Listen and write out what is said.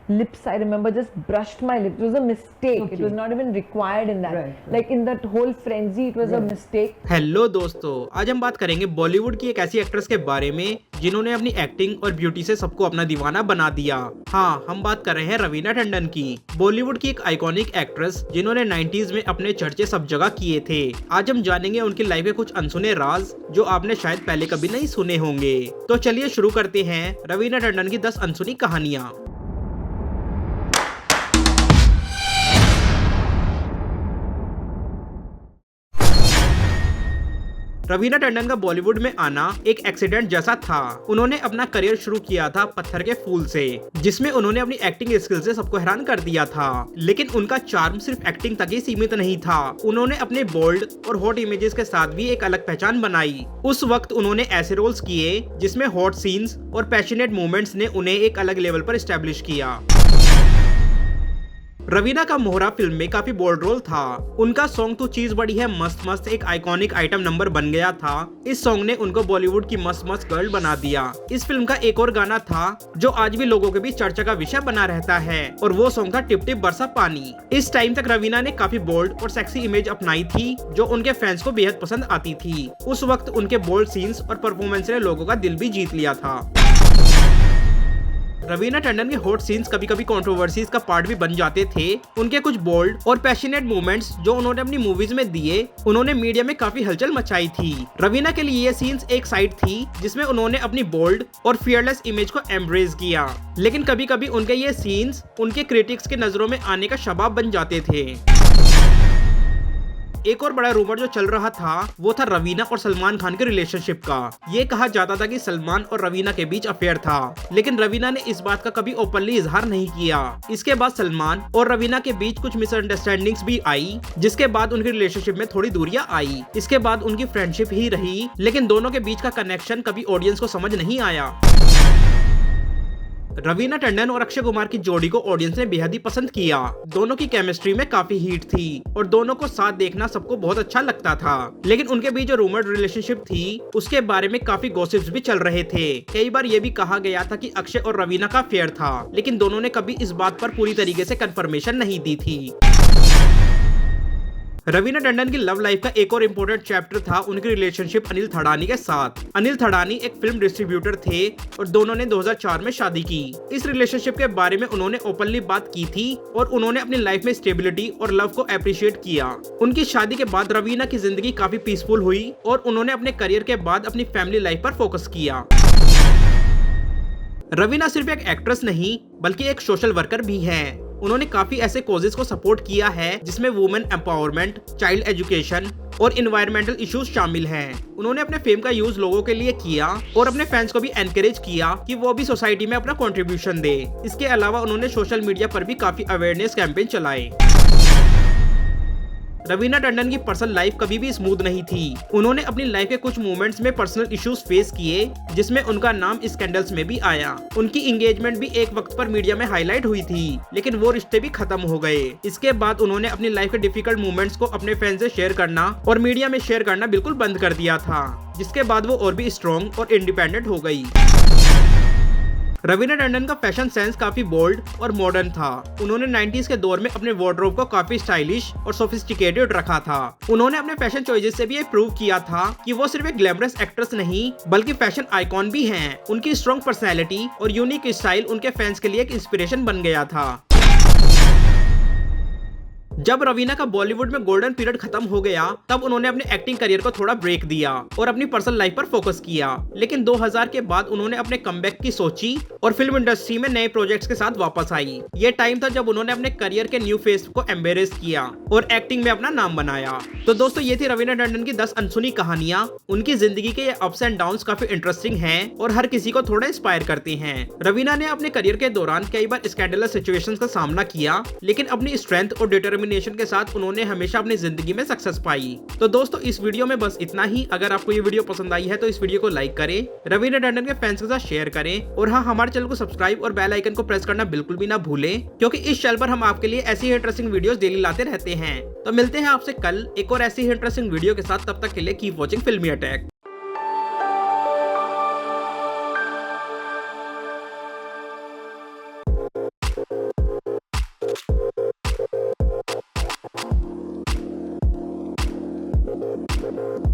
lips, I remember, just brushed my lips. It was a mistake. Okay. It was not even required in that. Right. Like in that whole frenzy, it was a mistake. Hello दोस्तों, आज हम बात करेंगे बॉलीवुड की एक ऐसी actress के बारे में जिन्होंने अपनी एक्टिंग और ब्यूटी से सबको अपना दीवाना बना दिया। हाँ, हम बात कर रहे हैं रवीना टंडन की। बॉलीवुड की एक आइकॉनिक एक्ट्रेस जिन्होंने 90s में अपने चर्चे सब जगह किए थे। आज हम जानेंगे उनकी लाइफ के कुछ अनसुने राज जो आपने शायद पहले कभी नहीं सुने होंगे। तो चलिए शुरू करते हैं रवीना टंडन की 10 अनसुनी कहानियाँ। रवीना टंडन का बॉलीवुड में आना एक एक्सीडेंट जैसा था। उन्होंने अपना करियर शुरू किया था पत्थर के फूल से, जिसमें उन्होंने अपनी एक्टिंग स्किल से सबको हैरान कर दिया था। लेकिन उनका चार्म सिर्फ एक्टिंग तक ही सीमित नहीं था। उन्होंने अपने बोल्ड और हॉट इमेजेस के साथ भी एक अलग पहचान बनाई। उस वक्त उन्होंने ऐसे रोल्स किए जिसमें हॉट सीन्स और पैशनेट मोमेंट्स ने उन्हें एक अलग लेवल पर एस्टेब्लिश किया। रवीना का मोहरा फिल्म में काफी बोल्ड रोल था। उनका सॉन्ग तो चीज बड़ी है मस्त मस्त एक आइकॉनिक आइटम नंबर बन गया था। इस सॉन्ग ने उनको बॉलीवुड की मस्त मस्त गर्ल बना दिया। इस फिल्म का एक और गाना था जो आज भी लोगों के बीच चर्चा का विषय बना रहता है, और वो सॉन्ग था टिप टिप बरसा पानी। इस टाइम तक रवीना ने काफी बोल्ड और सेक्सी इमेज अपनाई थी जो उनके फैंस को बेहद पसंद आती थी। उस वक्त उनके बोल्ड सीन्स और परफॉर्मेंस ने लोगों का दिल भी जीत लिया था। रवीना टंडन के हॉट सीन्स कभी कभी कंट्रोवर्सीज का पार्ट भी बन जाते थे। उनके कुछ बोल्ड और पैशनेट मूवमेंट्स जो उन्होंने अपनी मूवीज में दिए, उन्होंने मीडिया में काफी हलचल मचाई थी। रवीना के लिए ये सीन्स एक साइड थी जिसमें उन्होंने अपनी बोल्ड और फियरलेस इमेज को एम्ब्रेस किया, लेकिन कभी कभी उनके ये सीन्स उनके क्रिटिक्स के नजरों में आने का शबाब बन जाते थे। एक और बड़ा रूमर जो चल रहा था वो था रवीना और सलमान खान के रिलेशनशिप का। ये कहा जाता था कि सलमान और रवीना के बीच अफेयर था, लेकिन रवीना ने इस बात का कभी ओपनली इजहार नहीं किया। इसके बाद सलमान और रवीना के बीच कुछ मिसअंडरस्टैंडिंग्स भी आई, जिसके बाद उनकी रिलेशनशिप में थोड़ी दूरियां आई। इसके बाद उनकी फ्रेंडशिप ही रही, लेकिन दोनों के बीच का कनेक्शन कभी ऑडियंस को समझ नहीं आया। रवीना टंडन और अक्षय कुमार की जोड़ी को ऑडियंस ने बेहद ही पसंद किया। दोनों की केमिस्ट्री में काफी हीट थी और दोनों को साथ देखना सबको बहुत अच्छा लगता था। लेकिन उनके बीच जो रूमर्ड रिलेशनशिप थी उसके बारे में काफी गॉसिप्स भी चल रहे थे। कई बार ये भी कहा गया था कि अक्षय और रवीना का अफेयर था, लेकिन दोनों ने कभी इस बात पर पूरी तरीके से कंफर्मेशन नहीं दी थी। रवीना टंडन की लव लाइफ का एक और इम्पोर्टेंट चैप्टर था उनकी रिलेशनशिप अनिल थड़ानी के साथ। अनिल थड़ानी एक फिल्म डिस्ट्रीब्यूटर थे और दोनों ने 2004 में शादी की। इस रिलेशनशिप के बारे में उन्होंने ओपनली बात की थी और उन्होंने अपनी लाइफ में स्टेबिलिटी और लव को अप्रिशिएट किया। उनकी शादी के बाद रवीना की जिंदगी काफी पीसफुल हुई और उन्होंने अपने करियर के बाद अपनी फैमिली लाइफ पर फोकस किया। रवीना सिर्फ एक एक्ट्रेस नहीं बल्कि एक सोशल वर्कर भी है। उन्होंने काफी ऐसे कॉजेज को सपोर्ट किया है जिसमें वुमेन एम्पावरमेंट, चाइल्ड एजुकेशन और इन्वायरमेंटल इश्यूज शामिल हैं। उन्होंने अपने फेम का यूज लोगों के लिए किया और अपने फैंस को भी एनकरेज किया कि वो भी सोसाइटी में अपना कंट्रीब्यूशन दे। इसके अलावा उन्होंने सोशल मीडिया पर भी काफी अवेयरनेस कैंपेन चलाए। रवीना टंडन की पर्सनल लाइफ कभी भी स्मूथ नहीं थी। उन्होंने अपनी लाइफ के कुछ मोमेंट्स में पर्सनल इश्यूज फेस किए, जिसमें उनका नाम स्कैंडल्स में भी आया। उनकी एंगेजमेंट भी एक वक्त पर मीडिया में हाईलाइट हुई थी, लेकिन वो रिश्ते भी खत्म हो गए। इसके बाद उन्होंने अपनी लाइफ के डिफिकल्ट मोमेंट्स को अपने फैंस से शेयर करना और मीडिया में शेयर करना बिल्कुल बंद कर दिया था, जिसके बाद वो और भी स्ट्रॉन्ग और इंडिपेंडेंट हो गई। रवीना टंडन का फैशन सेंस काफी बोल्ड और मॉडर्न था। उन्होंने 90s के दौर में अपने वार्डरोब को काफी स्टाइलिश और सोफिस्टिकेटेड रखा था। उन्होंने अपने फैशन चॉइसेस से भी ये प्रूव किया था कि वो सिर्फ एक ग्लैमरस एक्ट्रेस नहीं बल्कि फैशन आइकॉन भी हैं। उनकी स्ट्रॉन्ग पर्सनैलिटी और यूनिक स्टाइल उनके फैंस के लिए एक इंस्पिरेशन बन गया था। जब रवीना का बॉलीवुड में गोल्डन पीरियड खत्म हो गया, तब उन्होंने अपने एक्टिंग करियर को थोड़ा ब्रेक दिया और अपनी पर्सनल लाइफ पर फोकस किया। लेकिन 2000 के बाद उन्होंने अपने कमबैक की सोची और फिल्म इंडस्ट्री में नए प्रोजेक्ट्स के साथ वापस आई। ये टाइम था जब उन्होंने अपने करियर के न्यू फेस को एम्बेरेस किया और एक्टिंग में अपना नाम बनाया। तो दोस्तों, ये थी रवीना टंडन की 10 अनसुनी कहानियां। उनकी जिंदगी के ये अप्स एंड डाउन्स काफी इंटरेस्टिंग हैं और हर किसी को थोड़ा इंस्पायर करते हैं। रवीना ने अपने करियर के दौरान कई बार स्कैंडलस सिचुएशंस का सामना किया, लेकिन अपनी स्ट्रेंथ और डिटर्मिनेशन के साथ उन्होंने हमेशा अपनी जिंदगी में सक्सेस पाई। तो दोस्तों, इस वीडियो में बस इतना ही। अगर आपको ये वीडियो पसंद आई है तो इस वीडियो को लाइक करें, रवीना टंडन के फैंस के साथ शेयर करें और हाँ, हमारे चैनल को सब्सक्राइब और बेल आइकन को प्रेस करना बिल्कुल भी ना भूलें, क्योंकि इस चैनल पर हम आपके लिए ऐसी ही इंटरेस्टिंग वीडियोस डेली लाते रहते हैं। तो मिलते हैं आपसे कल एक और ऐसी ही इंटरेस्टिंग वीडियो के साथ। तब तक के लिए कीप वॉचिंग फिल्मी अटैक। है।